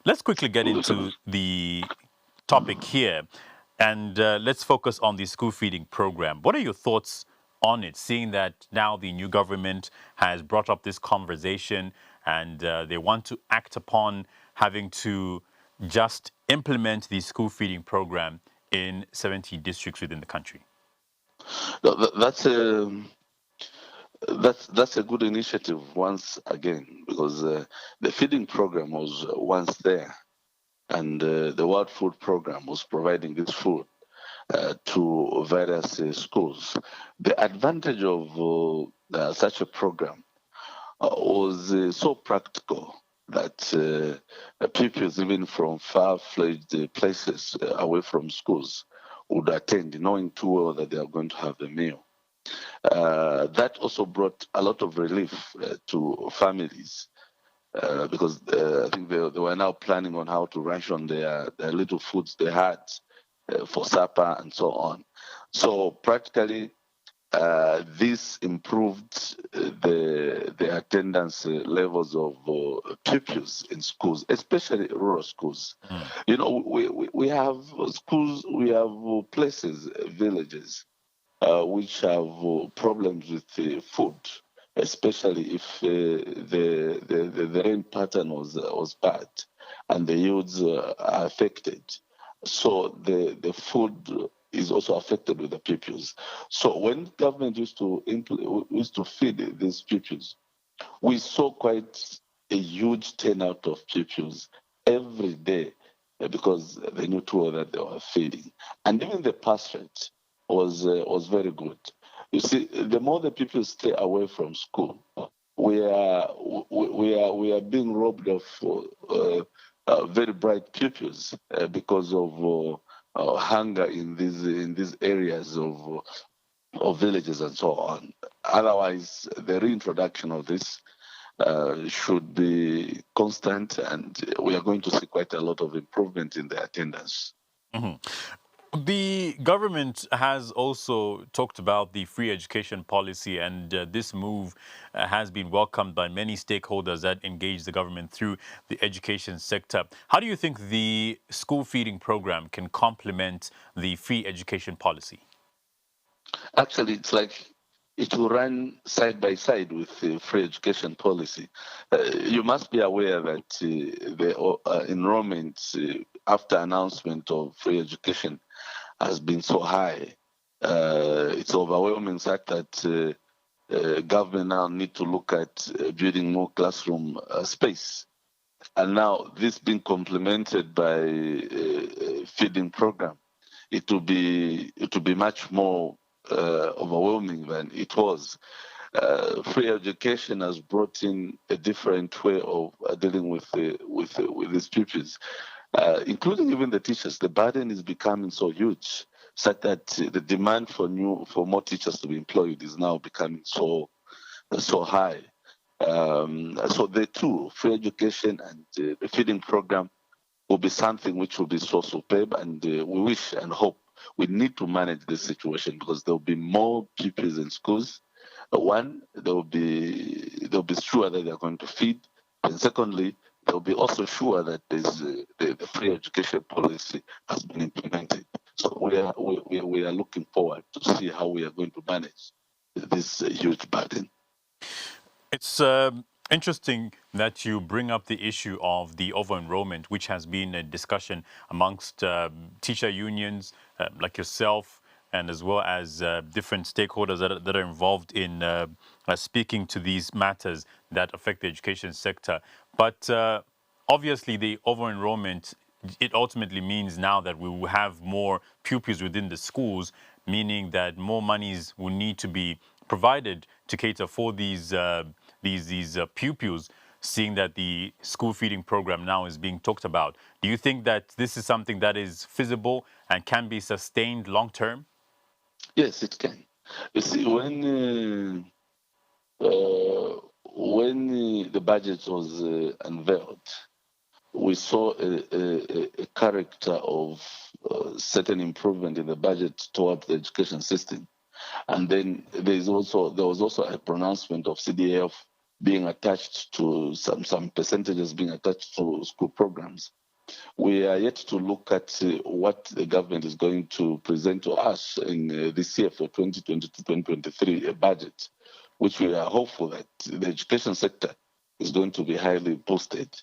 Let's quickly get into the topic here, and let's focus on the school feeding program. What are your thoughts on it, seeing that now the new government has brought up this conversation and they want to act upon having to just implement the school feeding program in 70 districts within the country? No, that's a good initiative once again, because the feeding program was once there, and the World Food Program was providing this food to various schools. The advantage of such a program was so practical that pupils, even from far-fledged places away from schools, would attend, knowing too well that they are going to have the meal. That also brought a lot of relief to families, because I think they were now planning on how to ration their little foods they had for supper and so on. So practically, this improved the attendance levels of pupils in schools, especially rural schools. Mm. You know, we have schools, we have places, villages, which have problems with food, especially if the rain pattern was bad and the yields are affected. So the food is also affected with the pupils. So when government used to feed these pupils, we saw quite a huge turnout of pupils every day, because they knew too well that they were feeding, and even the pass rate was very good. You see, the more the people stay away from school, we are being robbed of very bright pupils because of hunger in these areas of villages and so on. Otherwise, the reintroduction of this should be constant, and we are going to see quite a lot of improvement in the attendance. Mhm. The government has also talked about the free education policy, and this move has been welcomed by many stakeholders that engage the government through the education sector. How do you think the school feeding program can complement the free education policy? Actually, it's like it will run side by side with the free education policy. You must be aware that the enrollment after announcement of free education has been so high. It's overwhelming fact that government now need to look at building more classroom space. And now this being complemented by feeding program, it will be much more overwhelming than it was. Free education has brought in a different way of dealing with these pupils, including even the teachers. The burden is becoming so huge, such that the demand for more teachers to be employed is now becoming so high. So the two, free education and the feeding program, will be something which will be so superb, and we wish and hope. We need to manage this situation, because there will be more pupils in schools. One, they'll be sure that they're going to feed, and secondly, they'll be also sure that the free education policy has been implemented. So we are looking forward to see how we are going to manage this huge burden. It's interesting that you bring up the issue of the over enrollment, which has been a discussion amongst teacher unions like yourself, and as well as different stakeholders that are involved in speaking to these matters that affect the education sector. But obviously, the over enrollment, it ultimately means now that we will have more pupils within the schools, meaning that more monies will need to be provided to cater for these pupils, seeing that the school feeding program now is being talked about. Do you think that this is something that is feasible and can be sustained long term? Yes, it can. You see, when the budget was unveiled, we saw a character of certain improvement in the budget towards the education system, and then there was also a pronouncement of CDF being attached to some percentages being attached to school programs. We are yet to look at what the government is going to present to us in this year for 2022-2023, a budget, which we are hopeful that the education sector is going to be highly boosted.